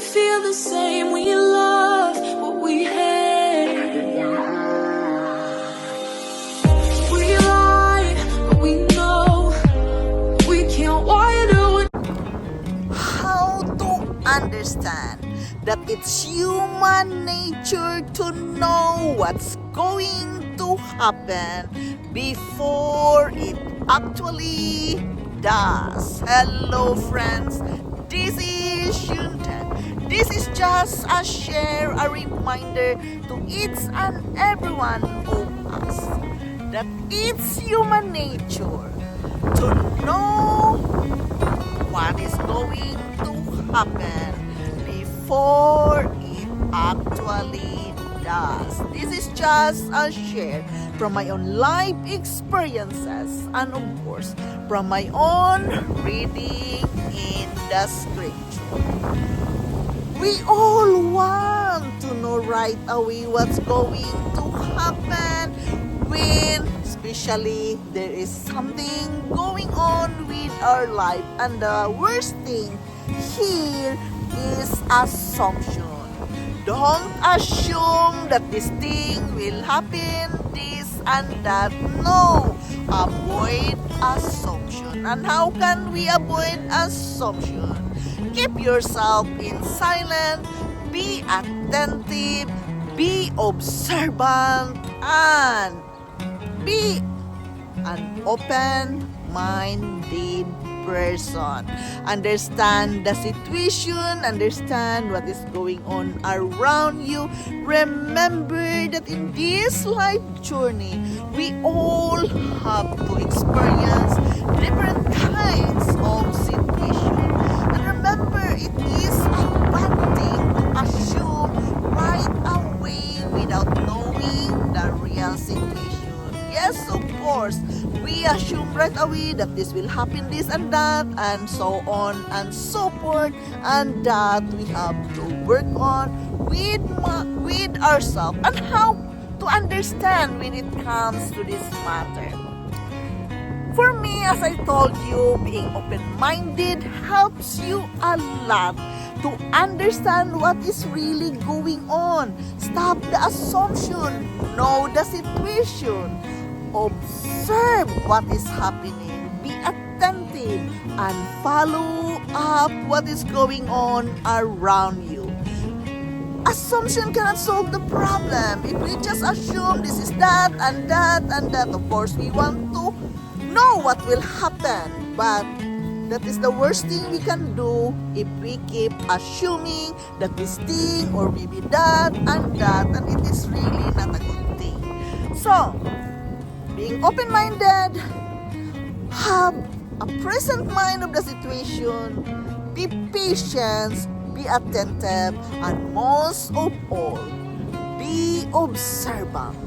feel the same when you love what we hate. We lie, but we know we can't widen. How to understand that it's human nature to know what's going to happen before it actually does. Hello friends, this is Shuntan. This is just a share, a reminder to each and every one of us that it's human nature to know what is going to happen before it actually does. This is just a share from my own life experiences and of course from my own reading in the scripture. We all want to know right away what's going to happen when especially there is something going on with our life, and the worst thing here is assumption. Don't assume that this thing will happen, this and that. No, avoid assumption. And how can we avoid assumption? Keep yourself in silence, be attentive, be observant, and be an open-minded person. Understand the situation, understand what is going on around you. Remember that in this life journey, we all have to experience different kinds of situation. And remember, it is a bad thing to assume right away without knowing the real situation. Yes, of course, we assume right away that this will happen, this and that, and so on and so forth, and that we have to work on with ourselves and how to understand when it comes to this matter. For me, as I told you, being open-minded helps you a lot to understand what is really going on. Stop the assumption, know the situation. Observe what is happening, be attentive, and follow up what is going on around you. Assumption cannot solve the problem. If we just assume this is that and that and that, of course we want to know what will happen, but that is the worst thing we can do if we keep assuming that this thing or maybe that, and it is really not a good thing. So, being open-minded, have a present mind of the situation, be patient, be attentive, and most of all, be observant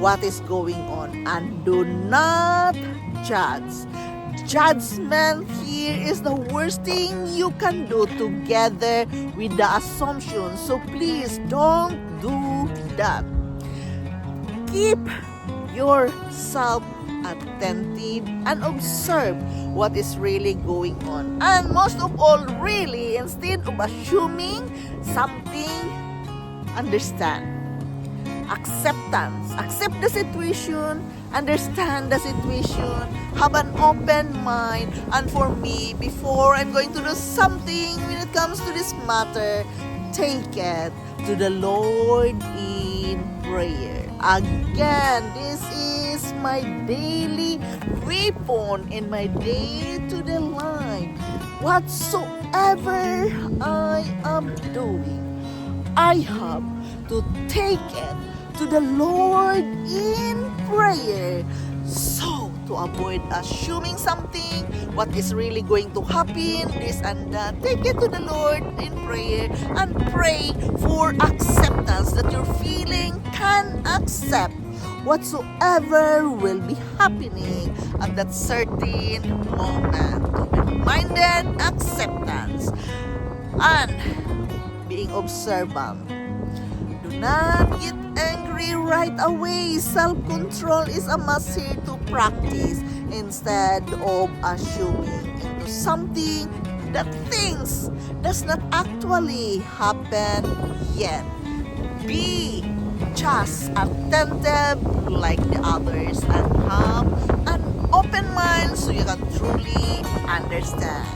what is going on and do not judge. Judgment here is the worst thing you can do together with the assumption. So please don't do that. Keep yourself attentive and observe what is really going on. And most of all, really, instead of assuming something, understand. Acceptance. Accept the situation, understand the situation, have an open mind. And for me, before I'm going to do something when it comes to this matter, take it to the Lord in prayer. Again, this is my daily weapon in my day-to-day life. Whatsoever I am doing, I have to take it to the Lord in prayer. So, to avoid assuming something, what is really going to happen, this and that, take it to the Lord in prayer and pray for acceptance, that your feeling can accept whatsoever will be happening at that certain moment. Open-minded acceptance and being observant. Do not get angry right away. Self-control is a must here to practice instead of assuming into something that things does not actually happen yet. Be just attentive like the others and have an open mind so you can truly understand.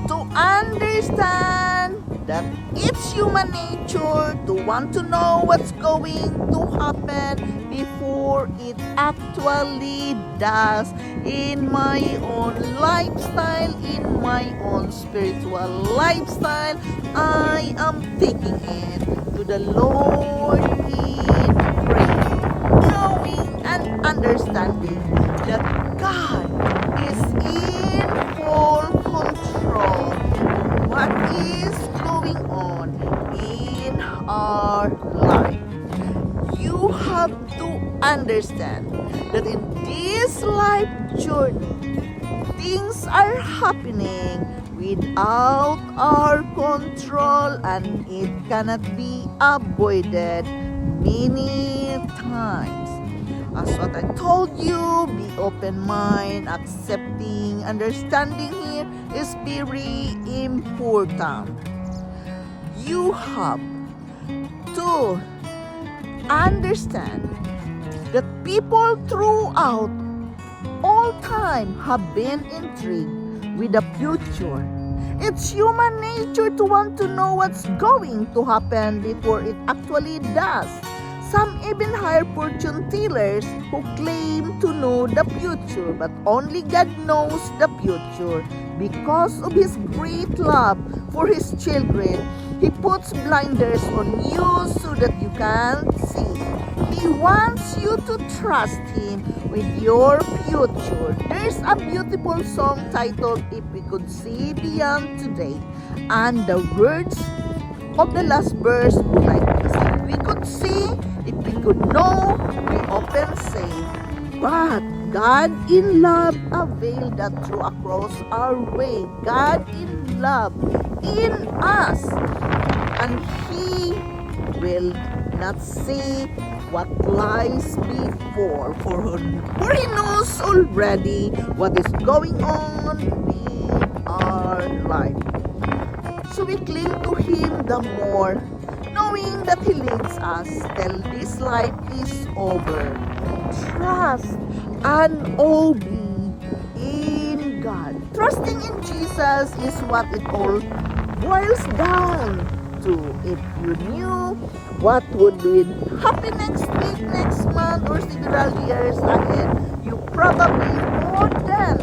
To understand that it's human nature to want to know what's going to happen before it actually does in my own lifestyle, in my own spiritual lifestyle. I am taking it to the Lord in prayer, knowing and understanding that God is in full control what is going on in our life. You have to understand that in this life journey, things are happening without our control and it cannot be avoided many times. As what I told you, be open mind, accepting, understanding here is very important. You have to understand that people throughout all time have been intrigued with the future. It's human nature to want to know what's going to happen before it actually does. Some even hire fortune tellers who claim to know the future, but only God knows the future. Because of His great love for His children, He puts blinders on you so that you can't see. He wants you to trust Him with your future. There's a beautiful song titled If We Could See Beyond Today, and the words of the last verse go like this: if we could see, if we could know, we often say, but God in love availed that through across our way. God in love in us, and He will not see what lies before, for He knows already what is going on in our life. So we cling to Him the more, knowing that He leads us till this life is over. Trust and obey in God. Trusting in Jesus is what it all boils down to. If you knew what would happen next week, next month, or several years ahead, you probably wouldn't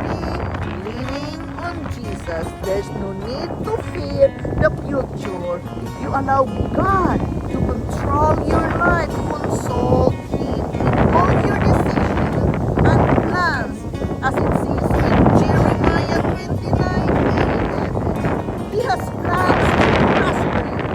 be leaning on Jesus. There's no need to fear the future if you allow God to control your life. Consult Him in all your decisions and plans, as it says in Jeremiah 29:11. He has plans to prosper you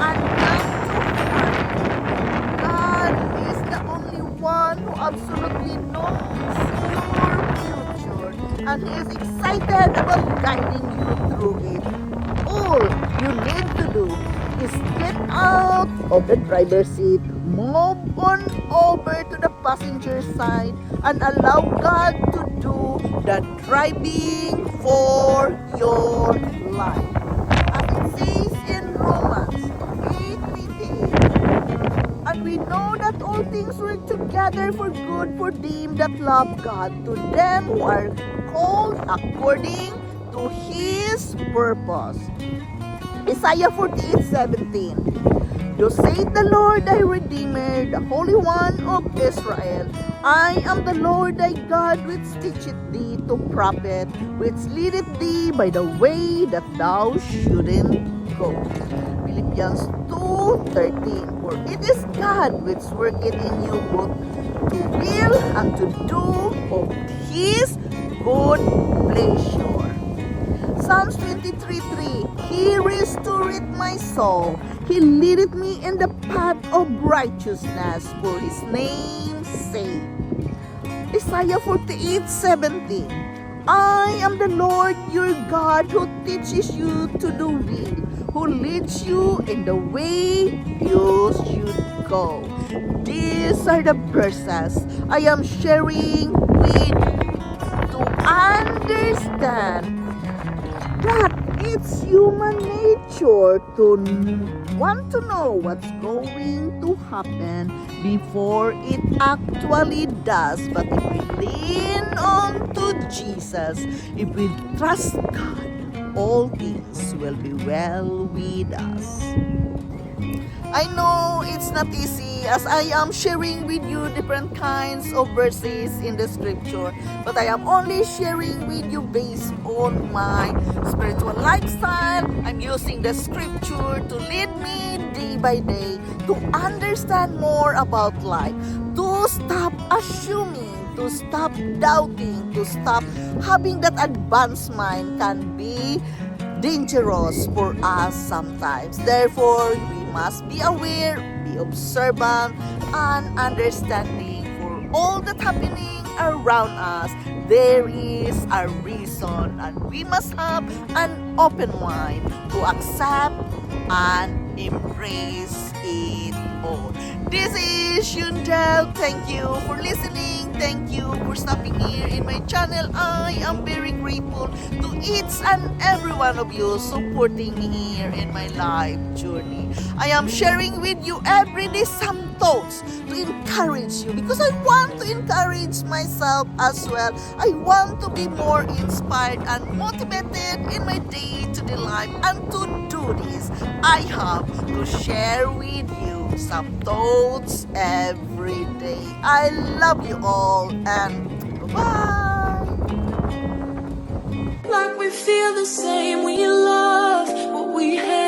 and not to harm you. God is the only one who absolutely knows your future, and He is excited about guiding you through it. All you need to do is get out of the driver's seat, move on over to the passenger side, and allow God to do the driving for your life. As it says in Romans 8:28, and we know that all things work together for good for them that love God, to them who are called according to His purpose. Isaiah 48:17. Thus saith the Lord thy Redeemer, the Holy One of Israel, I am the Lord thy God, which teacheth thee to profit, which leadeth thee by the way that thou shouldn't go. Philippians 2:13. For it is God which worketh in you both to will and to do of His good pleasure. Psalms 23:3. He restored my soul. He leadeth me in the path of righteousness for His name's sake. Isaiah 48:17. I am the Lord your God who teaches you to do will, who leads you in the way you should go. These are the verses I am sharing with you to understand understand that it's human nature to want to know what's going to happen before it actually does. But if we lean on to Jesus, if we trust God, all things will be well with us. I know it's not easy as I am sharing with you different kinds of verses in the scripture, but I am only sharing with you based on my spiritual lifestyle. I'm using the scripture to lead me day by day to understand more about life, to stop assuming, to stop doubting, to stop having that advanced mind can be dangerous for us sometimes. Therefore, we must be aware, be observant, and understanding for all that happening around us. There is a reason, and we must have an open mind to accept and embrace it all. This is Yundel. Thank you for listening. Thank you for stopping here in my channel. I am very grateful to each and every one of you supporting me here in my life journey. I am sharing with you every day some thoughts to encourage you because I want to encourage myself as well. I want to be more inspired and motivated in my day-to-day life, and to do this, I have to share with you some thoughts every day. I love you all, and bye. Like we feel the same, we love what we hate.